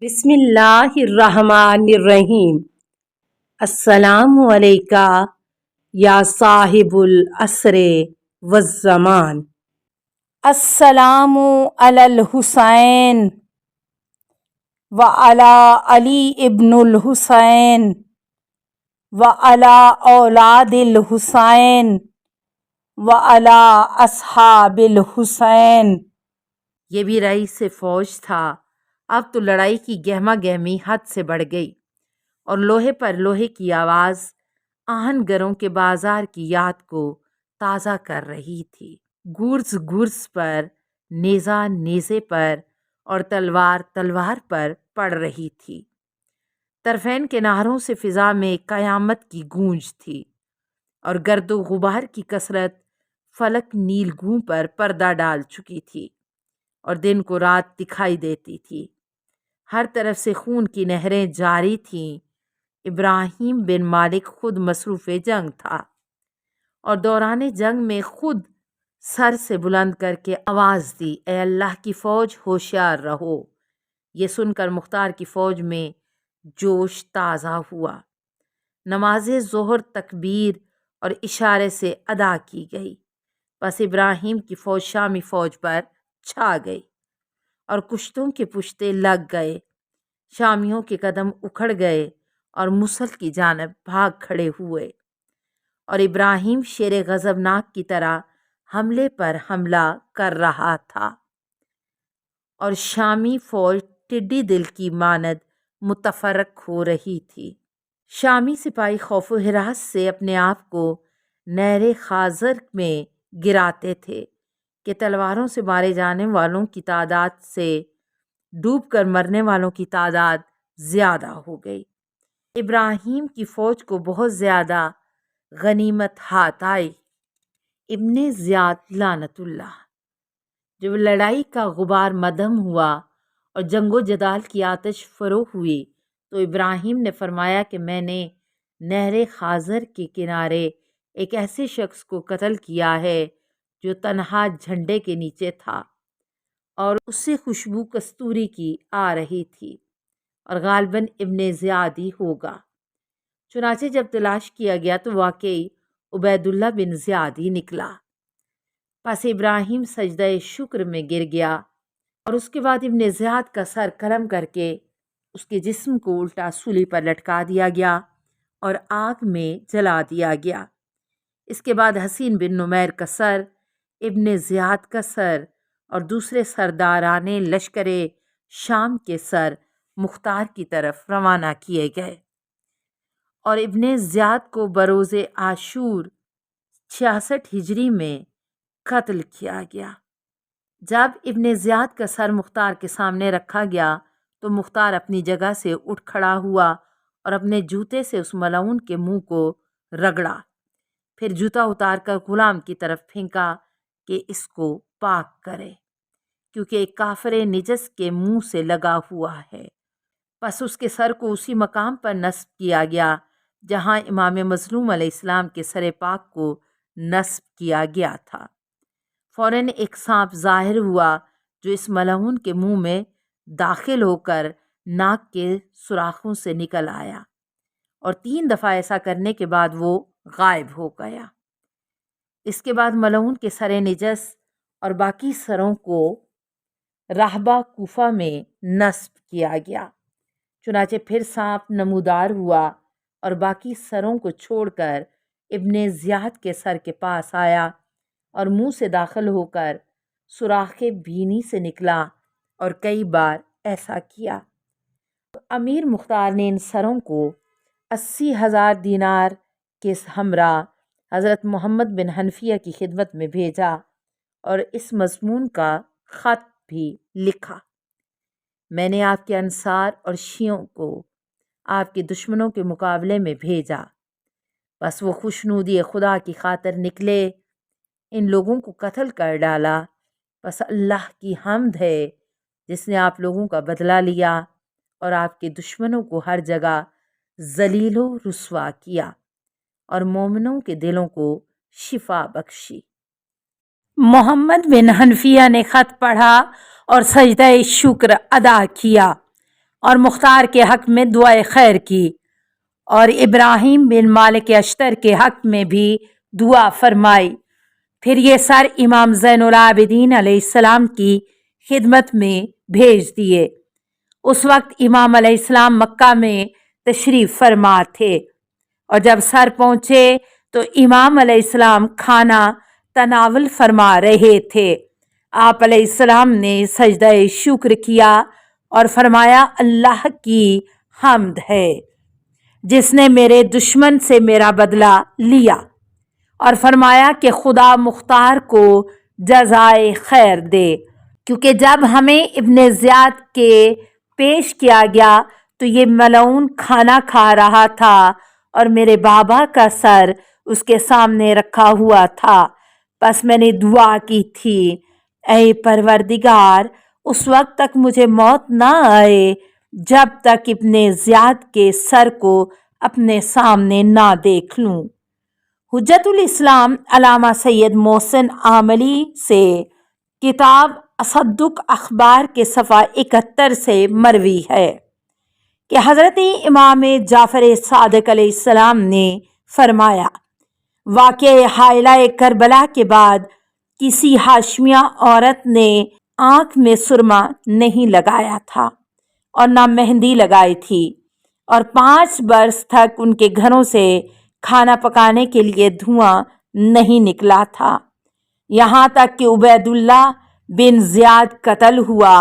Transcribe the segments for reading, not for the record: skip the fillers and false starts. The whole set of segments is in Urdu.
بسم اللہ الرحمن الرحیم۔ السلام علیکہ یا صاحب العصر والزمان۔ السلام علی الحسین وعلی علی ابن الحسین وعلی اولاد الحسین وعلی اصحاب الحسین۔ یہ بھی رئیس فوج تھا۔ اب تو لڑائی کی گہما گہمی حد سے بڑھ گئی اور لوہے پر لوہے کی آواز آہن گروں کے بازار کی یاد کو تازہ کر رہی تھی۔ گرز گرز پر، نیزہ نیزے پر اور تلوار تلوار پر پڑ رہی تھی۔ طرفین کے نہروں سے فضا میں قیامت کی گونج تھی اور گرد و غبار کی کثرت فلک نیلگوں پر پردہ ڈال چکی تھی اور دن کو رات دکھائی دیتی تھی۔ ہر طرف سے خون کی نہریں جاری تھیں۔ ابراہیم بن مالک خود مصروف جنگ تھا اور دوران جنگ میں خود سر سے بلند کر کے آواز دی، اے اللہ کی فوج، ہوشیار رہو۔ یہ سن کر مختار کی فوج میں جوش تازہ ہوا۔ نماز ظہر تکبیر اور اشارے سے ادا کی گئی۔ پس ابراہیم کی فوج شامی فوج پر چھا گئی اور کشتوں کے پشتے لگ گئے۔ شامیوں کے قدم اکھڑ گئے اور موصل کی جانب بھاگ کھڑے ہوئے اور ابراہیم شیر غضبناک کی طرح حملے پر حملہ کر رہا تھا اور شامی فوج ٹڈی دل کی مانند متفرق ہو رہی تھی۔ شامی سپاہی خوف و ہراس سے اپنے آپ کو نہر خاضر میں گراتے تھے کہ تلواروں سے مارے جانے والوں کی تعداد سے ڈوب کر مرنے والوں کی تعداد زیادہ ہو گئی۔ ابراہیم کی فوج کو بہت زیادہ غنیمت ہاتھ آئی۔ ابن زیاد لعنت اللہ، جب لڑائی کا غبار مدھم ہوا اور جنگ و جدال کی آتش فرو ہوئی تو ابراہیم نے فرمایا کہ میں نے نہر خاضر کے کنارے ایک ایسے شخص کو قتل کیا ہے جو تنہا جھنڈے کے نیچے تھا اور اس سے خوشبو کستوری کی آ رہی تھی اور غالباً ابن زیاد ہی ہوگا۔ چنانچہ جب تلاش کیا گیا تو واقعی عبید اللہ بن زیاد ہی نکلا۔ پس ابراہیم سجدہ شکر میں گر گیا اور اس کے بعد ابن زیاد کا سر قلم کر کے اس کے جسم کو الٹا سولی پر لٹکا دیا گیا اور آگ میں جلا دیا گیا۔ اس کے بعد حسین بن نمیر کا سر، ابن زیاد کا سر اور دوسرے سرداران لشکر شام کے سر مختار کی طرف روانہ کیے گئے اور ابن زیاد کو بروز عاشور 66 ہجری میں قتل کیا گیا۔ جب ابن زیاد کا سر مختار کے سامنے رکھا گیا تو مختار اپنی جگہ سے اٹھ کھڑا ہوا اور اپنے جوتے سے اس ملعون کے منہ کو رگڑا، پھر جوتا اتار کر غلام کی طرف پھینکا کہ اس کو پاک کرے، کیونکہ ایک کافر نجس کے منہ سے لگا ہوا ہے۔ پس اس کے سر کو اسی مقام پر نصب کیا گیا جہاں امام مظلوم علیہ السلام کے سر پاک کو نصب کیا گیا تھا۔ فوراً ایک سانپ ظاہر ہوا جو اس ملعون کے منہ میں داخل ہو کر ناک کے سوراخوں سے نکل آیا اور 3 دفعہ ایسا کرنے کے بعد وہ غائب ہو گیا۔ اس کے بعد ملعون کے سر نجس اور باقی سروں کو راہبہ کوفہ میں نصب کیا گیا۔ چنانچہ پھر سانپ نمودار ہوا اور باقی سروں کو چھوڑ کر ابن زیاد کے سر کے پاس آیا اور منہ سے داخل ہو کر سوراخ بینی سے نکلا اور کئی بار ایسا کیا۔ امیر مختار نے ان سروں کو 80,000 دینار کے ہمراہ حضرت محمد بن حنفیہ کی خدمت میں بھیجا اور اس مضمون کا خط بھی لکھا، میں نے آپ کے انصار اور شیعوں کو آپ کے دشمنوں کے مقابلے میں بھیجا، بس وہ خوشنودی خدا کی خاطر نکلے، ان لوگوں کو قتل کر ڈالا۔ بس اللہ کی حمد ہے جس نے آپ لوگوں کا بدلہ لیا اور آپ کے دشمنوں کو ہر جگہ ذلیل و رسوا کیا اور مومنوں کے دلوں کو شفا بخشی۔ محمد بن حنفیہ نے خط پڑھا اور سجدہ شکر ادا کیا اور مختار کے حق میں دعائے خیر کی، اور ابراہیم بن مالک اشتر کے حق میں بھی دعا فرمائی۔ پھر یہ سر امام زین العابدین علیہ السلام کی خدمت میں بھیج دیے۔ اس وقت امام علیہ السلام مکہ میں تشریف فرما تھے، اور جب سر پہنچے تو امام علیہ السلام کھانا تناول فرما رہے تھے۔ آپ علیہ السلام نے سجدہ شکر کیا اور فرمایا، اللہ کی حمد ہے جس نے میرے دشمن سے میرا بدلہ لیا، اور فرمایا کہ خدا مختار کو جزائے خیر دے، کیونکہ جب ہمیں ابن زیاد کے پیش کیا گیا تو یہ ملعون کھانا کھا رہا تھا اور میرے بابا کا سر اس کے سامنے رکھا ہوا تھا۔ پس میں نے دعا کی تھی، اے پروردگار، اس وقت تک مجھے موت نہ آئے جب تک ابن زیاد کے سر کو اپنے سامنے نہ دیکھ لوں۔ حجت الاسلام علامہ سید محسن عاملی سے کتاب اصدق اخبار کے صفحہ 71 سے مروی ہے کہ حضرت امام جعفر صادق علیہ السلام نے فرمایا، واقعہ حائلہ کربلا کے بعد کسی ہاشمیہ عورت نے آنکھ میں سرما نہیں لگایا تھا اور نہ مہندی لگائی تھی، اور 5 برس تک ان کے گھروں سے کھانا پکانے کے لیے دھواں نہیں نکلا تھا، یہاں تک کہ عبید اللہ بن زیاد قتل ہوا۔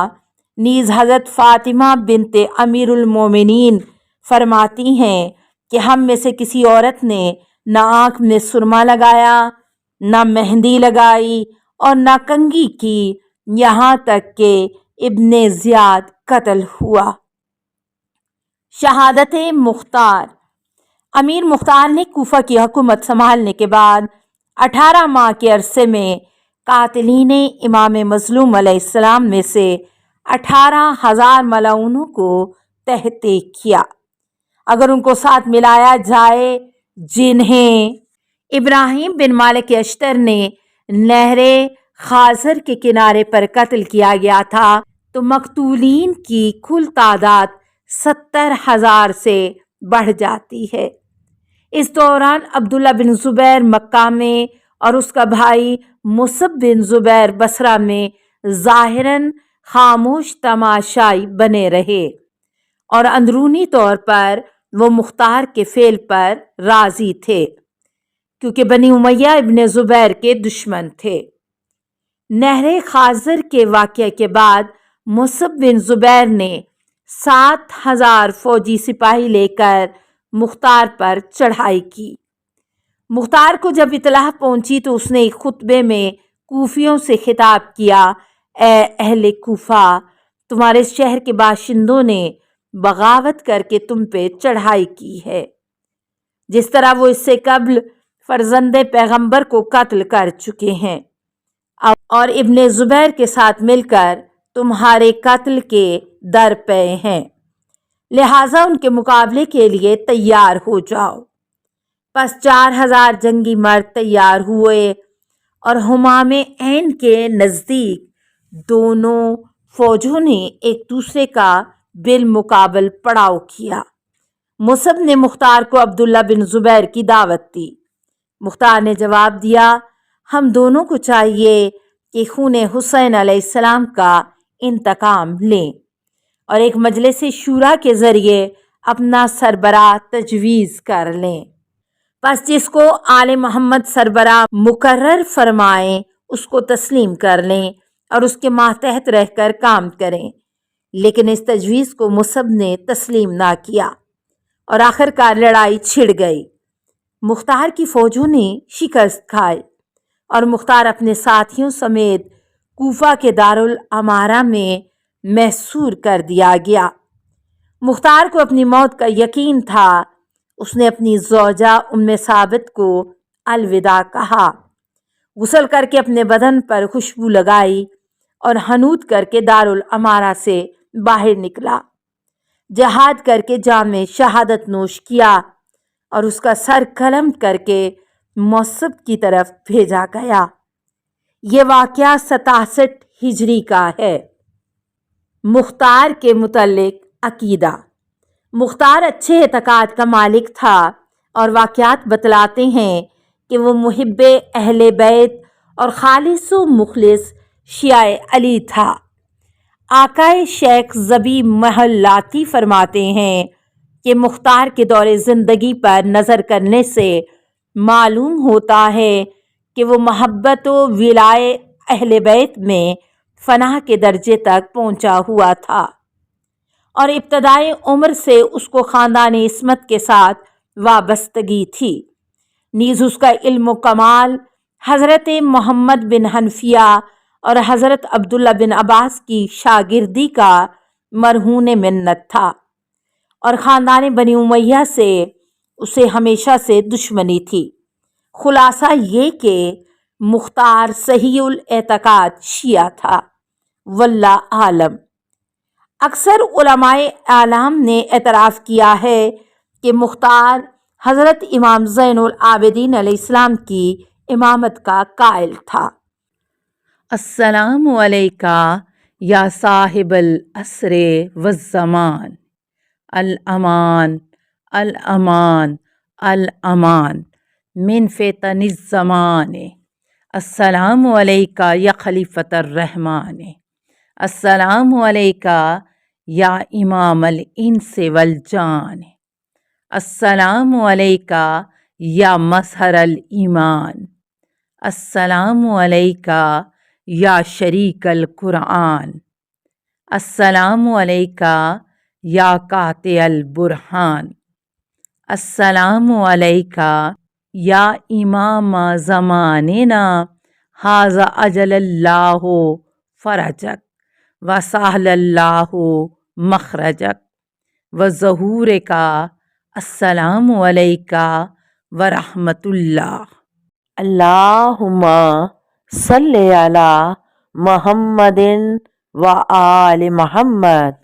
نیز حضرت فاطمہ بنت امیر المومنین فرماتی ہیں کہ ہم میں سے کسی عورت نے نہ آنکھ میں سرما لگایا، نہ مہندی لگائی اور نہ کنگھی کی، یہاں تک کہ ابن زیاد قتل ہوا۔ شہادت مختار۔ امیر مختار نے کوفہ کی حکومت سنبھالنے کے بعد 18 ماہ کے عرصے میں قاتلین امام مظلوم علیہ السلام میں سے 18,000 ملعونوں کو تہتے کیا، اگر ان کو ساتھ ملایا جائے جنہیں ابراہیم بن مالک اشتر نے نہر خازر کے کنارے پر قتل کیا گیا تھا تو مقتولین کی کل تعداد 70,000 سے بڑھ جاتی ہے۔ اس دوران عبداللہ بن زبیر مکہ میں اور اس کا بھائی مصعب بن زبیر بصرہ میں ظاہراً خاموش تماشائی بنے رہے، اور اندرونی طور پر وہ مختار کے فعل پر راضی تھے، کیونکہ بنی امیہ ابن زبیر کے دشمن تھے۔ نہر خازر کے واقعے کے بعد مصعب بن زبیر نے 7,000 فوجی سپاہی لے کر مختار پر چڑھائی کی۔ مختار کو جب اطلاع پہنچی تو اس نے ایک خطبے میں کوفیوں سے خطاب کیا، اے اہل کوفہ، تمہارے شہر کے باشندوں نے بغاوت کر کے تم پہ چڑھائی کی ہے، جس طرح وہ اس سے قبل فرزند پیغمبر کو قتل کر چکے ہیں، اور ابن زبیر کے ساتھ مل کر تمہارے قتل کے در پہ ہیں، لہٰذا ان کے مقابلے کے لیے تیار ہو جاؤ۔ پس 4,000 جنگی مرد تیار ہوئے اور حمام عین کے نزدیک دونوں فوجوں نے ایک دوسرے کا بالمقابل پڑاؤ کیا۔ مصعب نے مختار کو عبداللہ بن زبیر کی دعوت دی۔ مختار نے جواب دیا، ہم دونوں کو چاہیے کہ خون حسین علیہ السلام کا انتقام لیں اور ایک مجلس شورا کے ذریعے اپنا سربراہ تجویز کر لیں، پس جس کو آل محمد سربراہ مقرر فرمائیں اس کو تسلیم کر لیں اور اس کے ماتحت رہ کر کام کریں۔ لیکن اس تجویز کو مصعب نے تسلیم نہ کیا اور آخر کار لڑائی چھڑ گئی۔ مختار کی فوجوں نے شکست کھائی اور مختار اپنے ساتھیوں سمیت کوفہ کے دارالامارہ میں محصور کر دیا گیا۔ مختار کو اپنی موت کا یقین تھا۔ اس نے اپنی زوجہ ام ثابت کو الوداع کہا، غسل کر کے اپنے بدن پر خوشبو لگائی اور حنوط کر کے دارالامارہ سے باہر نکلا، جہاد کر کے جام شہادت نوش کیا اور اس کا سر قلم کر کے مصعب کی طرف بھیجا گیا۔ یہ واقعہ 67 ہجری کا ہے۔ مختار کے متعلق عقیدہ۔ مختار اچھے اعتقاد کا مالک تھا اور واقعات بتلاتے ہیں کہ وہ محب اہل بیت اور خالص و مخلص شیعہ علی تھا۔ آقائے شیخ زبی محلاتی فرماتے ہیں کہ مختار کے دور زندگی پر نظر کرنے سے معلوم ہوتا ہے کہ وہ محبت و ولائے اہل بیت میں فناء کے درجے تک پہنچا ہوا تھا اور ابتدائی عمر سے اس کو خاندان عصمت کے ساتھ وابستگی تھی۔ نیز اس کا علم و کمال حضرت محمد بن حنفیہ اور حضرت عبداللہ بن عباس کی شاگردی کا مرہون منت تھا، اور خاندان بنی امیہ سے اسے ہمیشہ سے دشمنی تھی۔ خلاصہ یہ کہ مختار صحیح الاعتقاد شیعہ تھا، واللہ عالم۔ اکثر علماء اعلام نے اعتراف کیا ہے کہ مختار حضرت امام زین العابدین علیہ السلام کی امامت کا قائل تھا۔ السلام علیکہ یا صاحب العصر والزمان، الامان الامان الامان من فتن الزمان۔ السلام علیکہ یا خلیفۃ الرحمن، السلام علیکہ یا امام الانس والجان، السلام علیکہ یا مظہر الایمان، السلام علیکہ یا شریک القرآن، السلام علیکہ یا قاطع البرہان، السلام علیکہ یا امام زماننا ھذا اجل اللہ فرجک وسہل اللہ مخرجک وظہورک۔ السلام علیکہ ورحمۃ اللہ۔ اللہم صلی علی محمد و آل محمد۔